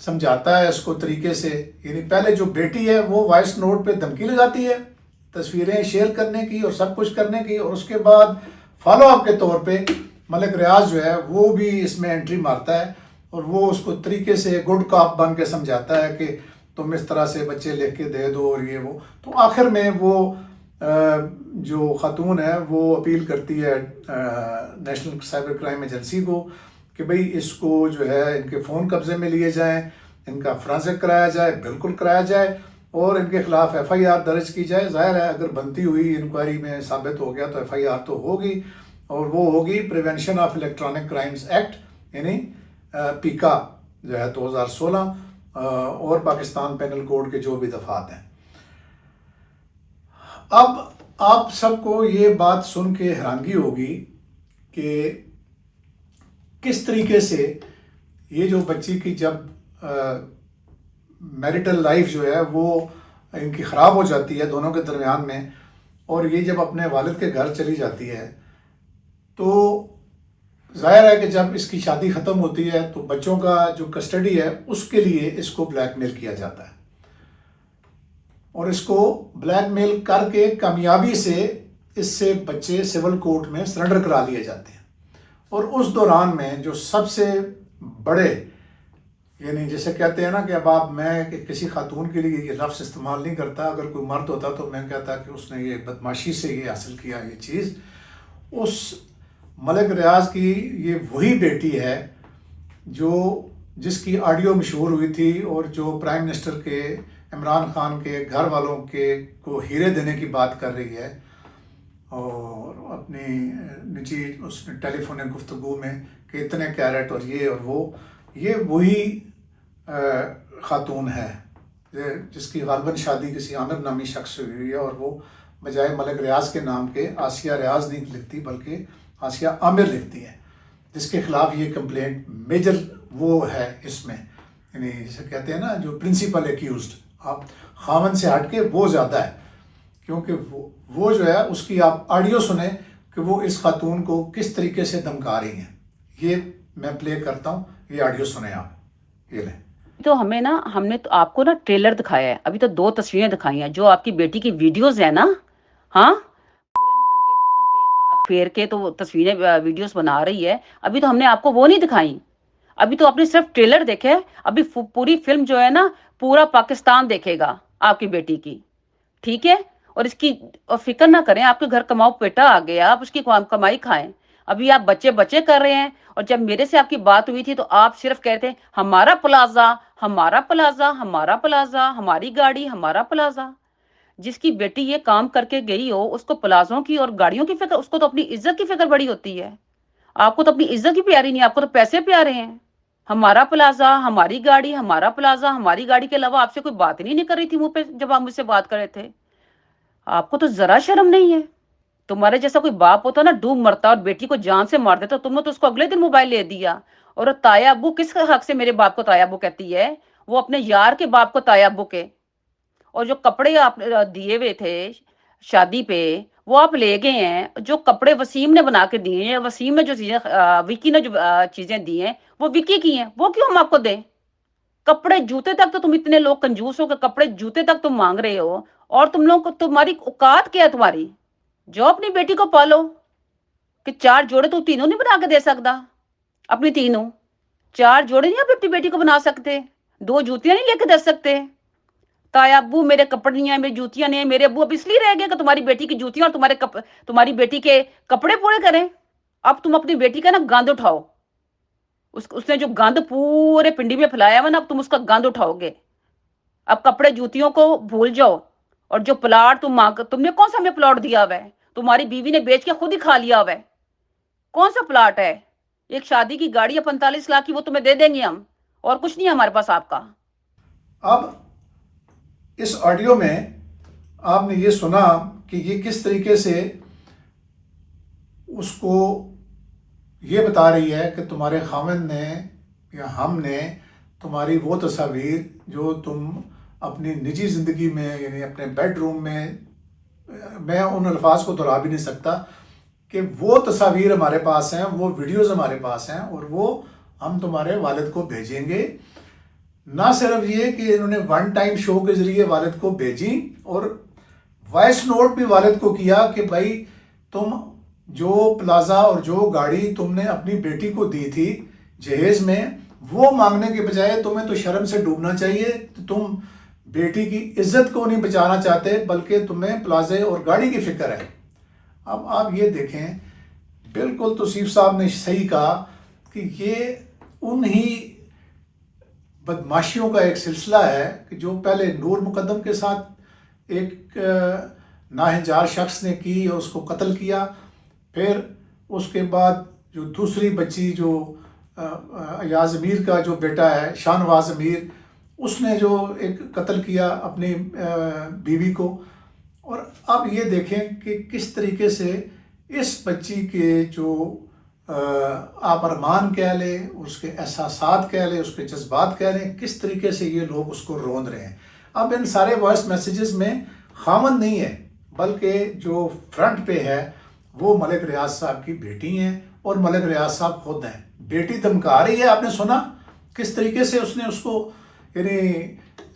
سمجھاتا ہے اس کو طریقے سے. یعنی پہلے جو بیٹی ہے وہ وائس نوٹ پہ دھمکی لگاتی ہے تصویریں شیئر کرنے کی اور سب کچھ کرنے کی, اور اس کے بعد فالو اپ کے طور پہ ملک ریاض جو ہے وہ بھی اس میں انٹری مارتا ہے, اور وہ اس کو طریقے سے گڈ کاپ بن کے سمجھاتا ہے کہ تم اس طرح سے بچے لکھ کے دے دو اور یہ وہ. تو آخر میں وہ جو خاتون ہے وہ اپیل کرتی ہے نیشنل سائبر کرائم ایجنسی کو کہ بھئی اس کو جو ہے ان کے فون قبضے میں لیے جائیں, ان کا فرانزک کرایا جائے, بالکل کرایا جائے, اور ان کے خلاف ایف آئی آر درج کی جائے. ظاہر ہے اگر بنتی ہوئی انکوائری میں ثابت ہو گیا تو ایف آئی آر تو ہوگی, اور وہ ہوگی prevention of electronic crimes act یعنی پیکا جو ہے 2016 اور پاکستان پینل کوڈ کے جو بھی دفعات ہیں. اب آپ سب کو یہ بات سن کے حیرانگی ہوگی کہ کس طریقے سے یہ جو بچی کی جب میریٹل لائف جو ہے وہ ان کی خراب ہو جاتی ہے دونوں کے درمیان میں, اور یہ جب اپنے والد کے گھر چلی جاتی ہے تو ظاہر ہے کہ جب اس کی شادی ختم ہوتی ہے تو بچوں کا جو کسٹڈی ہے اس کے لیے اس کو بلیک میل کیا جاتا ہے, اور اس کو بلیک میل کر کے کامیابی سے اس سے بچے سول کورٹ میں سرنڈر کرا لیے جاتے ہیں. اور اس دوران میں جو سب سے بڑے, یعنی جیسے کہتے ہیں نا کہ اب آپ, میں کسی خاتون کے لیے یہ لفظ استعمال نہیں کرتا, اگر کوئی مرد ہوتا تو میں کہتا کہ اس نے یہ بدماشی سے یہ حاصل کیا یہ چیز. اس ملک ریاض کی یہ وہی بیٹی ہے جس کی آڈیو مشہور ہوئی تھی, اور جو پرائم منسٹر کے عمران خان کے گھر والوں کو ہیرے دینے کی بات کر رہی ہے, اور اپنی نجی اس ٹیلی فونک گفتگو میں کہ اتنے کیرٹ اور یہ اور وہ, یہ وہی خاتون ہے جس کی غالباً شادی کسی عامر نامی شخص سے ہوئی ہے, اور وہ بجائے ملک ریاض کے نام کے آسیہ ریاض نہیں لکھتی بلکہ آسیہ عامر لکھتی ہے, جس کے خلاف یہ کمپلینٹ میجر وہ ہے اس میں. یعنی جسے کہتے ہیں نا جو پرنسپل ایکیوزڈ, آپ خاوند سے ہٹ کے وہ زیادہ ہے, کیونکہ وہ جو ہے اس کی آپ آڈیو سنیں کہ وہ اس خاتون کو کس طریقے سے دھمکا رہی ہیں. یہ میں پلے کرتا ہوں, یہ آڈیو سنیں آپ, یہ لیں. تو ہم نے تو آپ کو نا ٹریلر دکھایا ہے, ابھی تو 2 تصویریں دکھائی ہیں. جو آپ کی بیٹی کی ویڈیوز ہیں نا, ہاں پورے ننگے جسم پہ ہاتھ پھیر کے تو وہ تصویریں ویڈیوز بنا رہی ہے, ابھی تو ہم نے آپ کو وہ نہیں دکھائی. ابھی تو آپ نے صرف ٹریلر دیکھے, ابھی پوری فلم جو ہے نا پورا پاکستان دیکھے گا آپ کی بیٹی کی, ٹھیک ہے. اور اس کی فکر نہ کریں, آپ کے گھر کماؤ بیٹا آ گیا, آپ اس کی کمائی کھائیں. ابھی آپ بچے کر رہے ہیں, اور جب میرے سے آپ کی بات ہوئی تھی تو آپ صرف کہتے ہیں ہمارا پلازا, ہمارا پلازا, ہمارا پلازا, ہماری گاڑی, ہمارا پلازا. جس کی بیٹی یہ کام کر کے گئی ہو اس کو پلازوں کی اور گاڑیوں کی فکر, اس کو تو اپنی عزت کی فکر بڑی ہوتی ہے. آپ کو تو اپنی عزت کی پیاری نہیں, آپ کو تو پیسے پیارے ہیں. ہمارا پلازا, ہماری گاڑی, ہمارا پلازا, ہماری گاڑی کے علاوہ آپ سے کوئی بات نہیں کر رہی تھی منہ پہ جب آپ مجھ سے بات کر رہے تھے. آپ کو تو ذرا شرم نہیں ہے. تمہارے جیسا کوئی باپ ہوتا نا ڈوب مرتا اور بیٹی کو جان سے مار دیتا, تم نے تو اس کو اگلے دن موبائل لے دیا. اور تایا ابو کس حق سے میرے باپ کو تایا ابو کہتی ہے؟ وہ اپنے یار کے باپ کو تایا ابو کے. اور جو کپڑے آپ دیے ہوئے تھے شادی پہ وہ آپ لے گئے ہیں, جو کپڑے وسیم نے بنا کے دیے ہیں, وسیم نے جو چیزیں, وکی نے جو چیزیں دی ہیں وہ وکی کی ہیں, وہ کیوں ہم آپ کو دیں؟ کپڑے جوتے تک تو تم اتنے لوگ کنجوس ہو کہ کپڑے جوتے تک تم مانگ رہے ہو, اور تم لوگ کو تمہاری اوقات کیا ہے تمہاری؟ جو اپنی بیٹی کو پالو کہ 4 جوڑے تو تینوں نہیں بنا کے دے سکتا اپنی تینوں, 4 جوڑے نہیں آپ اپنی بیٹی کو بنا سکتے, 2 جوتیاں نہیں لے کے دے سکتے. تایا ابو میرے کپڑے نہیں ہیں, میری جوتیاں نہیں ہیں, میرے ابو اب اس لیے رہ گئے کہ تمہاری بیٹی کی جوتیاں اور تمہاری بیٹی کے کپڑے پورے کریں. اب تم اپنی بیٹی کا نا گند اٹھاؤ, اس نے جو گند پورے پنڈی میں پھیلایا ہوا نا, اب تم اس کا گند اٹھاؤ گے. اب کپڑے جوتیوں کو بھول جاؤ, اور جو پلاٹ تم نے کون سا ہمیں پلاٹ دیا ہوا ہے؟ تمہاری بیوی نے بیچ کے خود ہی کھا لیا ہوا ہے. کون سا پلاٹ ہے؟ ایک شادی کی گاڑی ہے 45 لاکھ کی, وہ تمہیں دے دیں گے ہم, اور کچھ نہیں ہے ہمارے پاس آپ کا. اب اس آڈیو میں آپ نے یہ سنا کہ یہ کس طریقے سے اس کو یہ بتا رہی ہے کہ تمہارے خاوند نے یا ہم نے تمہاری وہ تصاویر جو تم اپنی نجی زندگی میں, یعنی اپنے بیڈ روم میں ان الفاظ کو دہرا بھی نہیں سکتا, کہ وہ تصاویر ہمارے پاس ہیں, وہ ویڈیوز ہمارے پاس ہیں, اور وہ ہم تمہارے والد کو بھیجیں گے. نہ صرف یہ کہ انہوں نے ون ٹائم شو کے ذریعے والد کو بھیجی اور وائس نوٹ بھی والد کو کیا کہ بھائی تم جو پلازا اور جو گاڑی تم نے اپنی بیٹی کو دی تھی جہیز میں، وہ مانگنے کے بجائے تمہیں تو شرم سے ڈوبنا چاہیے، تم بیٹی کی عزت کو نہیں بچانا چاہتے بلکہ تمہیں پلازے اور گاڑی کی فکر ہے۔ اب آپ یہ دیکھیں، بالکل توصیف صاحب نے صحیح کہا کہ یہ انہی بدماشیوں کا ایک سلسلہ ہے کہ جو پہلے نور مقدم کے ساتھ ایک ناہنجار شخص نے کی اور اس کو قتل کیا، پھر اس کے بعد جو دوسری بچی جو ایاز امیر کا جو بیٹا ہے شاہ نواز امیر، اس نے جو ایک قتل کیا اپنی بیوی کو، اور اب یہ دیکھیں کہ کس طریقے سے اس بچی کے جو آپ ارمان کہہ لیں، اس کے احساسات کہہ لیں، اس کے جذبات کہہ لیں، کس طریقے سے یہ لوگ اس کو روند رہے ہیں۔ اب ان سارے وائس میسیجز میں خامند نہیں ہے بلکہ جو فرنٹ پہ ہے وہ ملک ریاض صاحب کی بیٹی ہیں اور ملک ریاض صاحب خود ہیں۔ بیٹی دھمکا رہی ہے، آپ نے سنا کس طریقے سے اس نے اس کو یعنی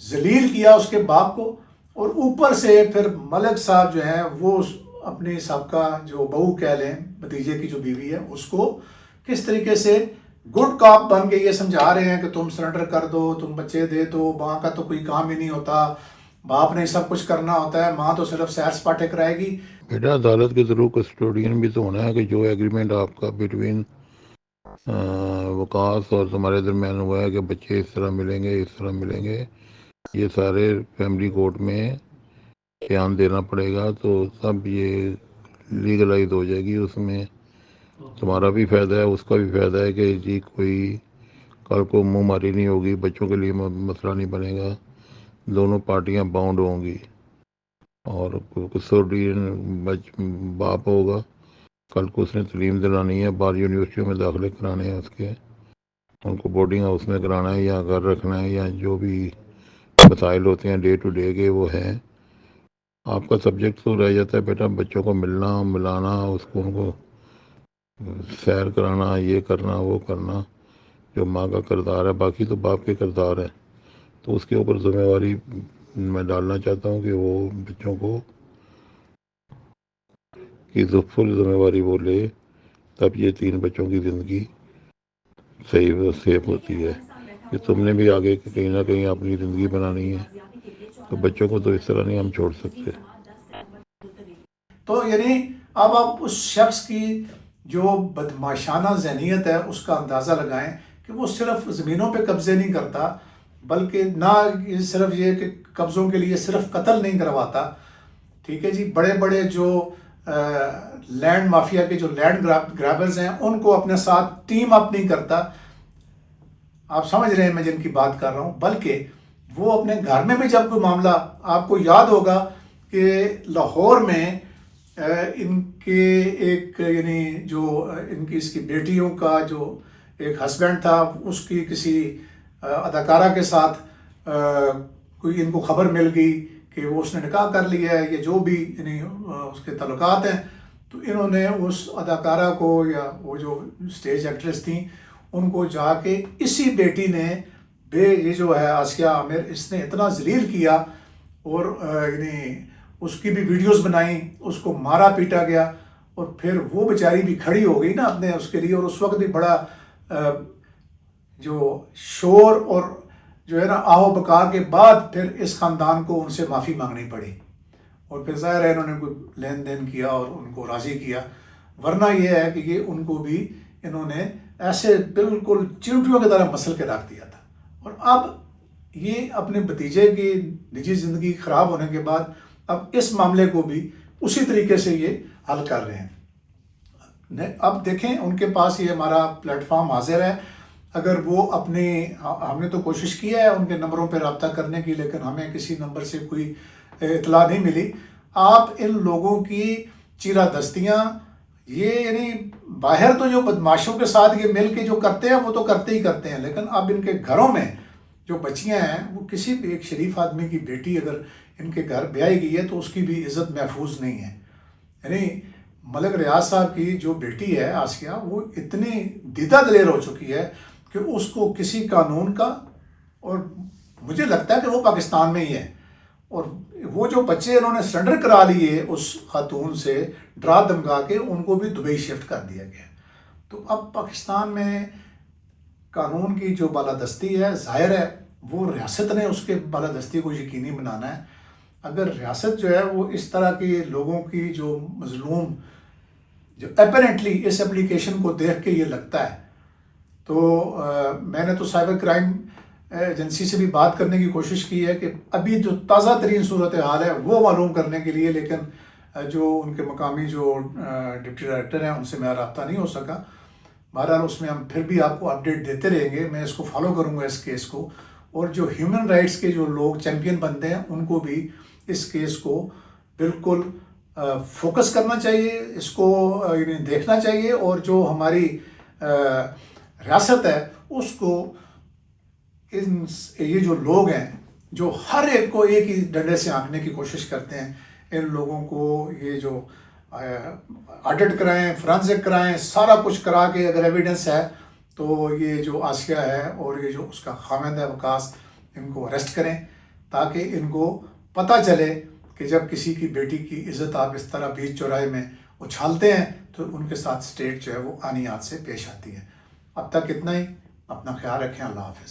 ذلیل کیا اس کے باپ کو، اور اوپر سے پھر ملک صاحب جو ہیں وہ اپنی سابقہ جو بہو کہہ لیں، بھتیجے کی جو بیوی ہے، اس کو کس طریقے سے گڈ کاپ بن کے یہ سمجھا رہے ہیں کہ تم سرنڈر کر دو، تم بچے دے دو، ماں کا تو کوئی کام ہی نہیں ہوتا، باپ نے سب کچھ کرنا ہوتا ہے، ماں تو صرف سیر سپاٹے کرائے گی۔ بیٹا عدالت کے ضرور کسٹوڈین بھی تو ہونا ہے کہ جو ایگریمنٹ آپ کا بٹوین وکاس اور تمہارے درمیان ہوا ہے کہ بچے اس طرح ملیں گے، اس طرح ملیں گے، یہ سارے فیملی کورٹ میں بیان دینا پڑے گا، تو سب یہ لیگلائز ہو جائے گی۔ اس میں تمہارا بھی فائدہ ہے، اس کا بھی فائدہ ہے کہ جی کوئی کل کو منہ ماری نہیں ہوگی، بچوں کے لیے مسئلہ نہیں بنے گا، دونوں پارٹیاں باؤنڈ ہوں گی۔ اور کسٹوڈین باپ ہوگا، کل کو اس نے تعلیم دلانی ہے، بار یونیورسٹیوں میں داخلے کرانے ہیں، اس کے ان کو بورڈنگ ہاؤس میں کرانا ہے یا گھر رکھنا ہے، یا جو بھی مسائل ہوتے ہیں ڈے ٹو ڈے کے وہ ہیں۔ آپ کا سبجیکٹ تو رہ جاتا ہے بیٹا بچوں کو ملنا ملانا، اس کو ان کو سیر کرانا، یہ کرنا وہ کرنا، جو ماں کا کردار ہے، باقی تو باپ کے کردار ہے، تو اس کے اوپر ذمہ داری میں ڈالنا چاہتا ہوں کہ وہ بچوں کو کی فل ذمہ داری وہ لے، تب یہ 3 بچوں کی زندگی صحیح و سیف ہوتی ہے۔ کہ تم نے بھی آگے کہیں نہ کہیں اپنی زندگی بنانی ہے، تو بچوں کو تو اس طرح نہیں ہم چھوڑ سکتے۔ تو یعنی اب آپ اس شخص کی جو بدماشانہ ذہنیت ہے اس کا اندازہ لگائیں کہ وہ صرف زمینوں پہ قبضے نہیں کرتا، بلکہ نہ صرف یہ کہ قبضوں کے لیے صرف قتل نہیں کرواتا، ٹھیک ہے جی، بڑے بڑے جو لینڈ مافیا کے جو لینڈ گرابرز ہیں ان کو اپنے ساتھ ٹیم اپ نہیں کرتا، آپ سمجھ رہے ہیں میں جن کی بات کر رہا ہوں، بلکہ وہ اپنے گھر میں بھی جب کوئی معاملہ، آپ کو یاد ہوگا کہ لاہور میں ان کے ایک یعنی جو ان کی اس کی بیٹیوں کا جو ایک ہسبینڈ تھا، اس کی کسی اداکارہ کے ساتھ کوئی ان کو خبر مل گئی کہ وہ اس نے نکاح کر لیا ہے، یا جو بھی یعنی اس کے تعلقات ہیں، تو انہوں نے اس اداکارہ کو یا وہ جو اسٹیج ایکٹریس تھیں ان کو جا کے اسی بیٹی نے یہ جو ہے آسیہ عامر، اس نے اتنا ذلیل کیا اور یعنی اس کی بھی ویڈیوز بنائیں، اس کو مارا پیٹا گیا، اور پھر وہ بیچاری بھی کھڑی ہو گئی نا اپنے اس کے لیے، اور اس وقت بھی بڑا جو شور اور جو ہے نا آہو بکا کے بعد پھر اس خاندان کو ان سے معافی مانگنی پڑی، اور پھر ظاہر ہے انہوں نے کوئی لین دین کیا اور ان کو راضی کیا، ورنہ یہ ہے کہ یہ ان کو بھی انہوں نے ایسے بالکل چیونٹیوں کی طرح مسل کے رکھ دیا تھا، اور اب یہ اپنے بھتیجے کی نجی زندگی خراب ہونے کے بعد اب اس معاملے کو بھی اسی طریقے سے یہ حل کر رہے ہیں۔ اب دیکھیں ان کے پاس یہ ہمارا پلیٹ فارم حاضر ہے، اگر وہ اپنی، ہم نے تو کوشش کی ہے ان کے نمبروں پہ رابطہ کرنے کی، لیکن ہمیں کسی نمبر سے کوئی اطلاع نہیں ملی، آپ ان لوگوں کی چیرہ دستیاں یہ یعنی باہر تو جو بدماشوں کے ساتھ یہ مل کے جو کرتے ہیں وہ تو کرتے ہی کرتے ہیں، لیکن اب ان کے گھروں میں جو بچیاں ہیں وہ کسی بھی ایک شریف آدمی کی بیٹی اگر ان کے گھر بیائی گئی ہے تو اس کی بھی عزت محفوظ نہیں ہے۔ یعنی ملک ریاض صاحب کی جو بیٹی ہے آسیہ، وہ اتنی دیدہ دلیر ہو چکی ہے کہ اس کو کسی قانون کا اور مجھے لگتا ہے کہ وہ پاکستان میں ہی ہے. اور وہ جو بچے انہوں نے سرنڈر کرا لیے اس خاتون سے ڈرا دھمکا کے، ان کو بھی دبئی شفٹ کر دیا گیا. تو اب پاکستان میں قانون کی جو بالادستی ہے، ظاہر ہے وہ ریاست نے اس کے بالادستی کو یقینی بنانا ہے. اگر ریاست جو ہے وہ اس طرح کے لوگوں کی جو مظلوم، جو اپیرنٹلی اس اپلیکیشن کو دیکھ کے یہ لگتا ہے، تو میں نے تو سائبر کرائم ایجنسی سے بھی بات کرنے کی کوشش کی ہے کہ ابھی جو تازہ ترین صورتحال ہے وہ معلوم کرنے کے لیے، لیکن جو ان کے مقامی جو ڈپٹی ڈائریکٹر ہیں ان سے میرا رابطہ نہیں ہو سکا. بہرحال اس میں ہم پھر بھی آپ کو اپڈیٹ دیتے رہیں گے. میں اس کو فالو کروں گا اس کیس کو، اور جو ہیومن رائٹس کے جو لوگ چیمپئن بنتے ہیں ان کو بھی اس کیس کو بالکل فوکس کرنا چاہیے، اس کو یعنی دیکھنا چاہیے، اور جو ہماری ریاست ہے اس کو یہ جو لوگ ہیں جو ہر ایک کو ایک ہی ڈنڈے سے آنکنے کی کوشش کرتے ہیں، ان لوگوں کو یہ جو آڈٹ کرائیں، فرانزک کرائیں، سارا کچھ کرا کے اگر ایویڈنس ہے تو یہ جو آسیہ ہے اور یہ جو اس کا خاوند ہے وقاص، ان کو اریسٹ کریں، تاکہ ان کو پتہ چلے کہ جب کسی کی بیٹی کی عزت آپ اس طرح بیچ چوراہے میں اچھالتے ہیں تو ان کے ساتھ اسٹیٹ جو ہے وہ آنیات سے پیش آتی ہے. اب تک اتنا ہی. اپنا خیال رکھیں. اللہ حافظ.